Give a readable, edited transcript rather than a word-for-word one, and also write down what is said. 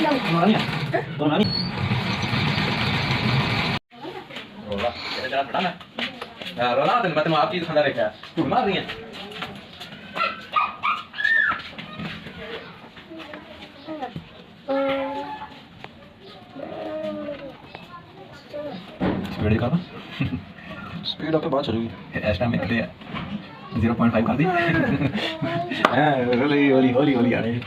Orangnya? Orangnya? Rola, kita jalan pertama. Nah, Rola tempat mau api itu sana mereka. Kemarin. Speed दिखा speed आपके बहुत चलेगी इस time में कितने 0.5 कर दी हाँ होली होली होली होली आ रही है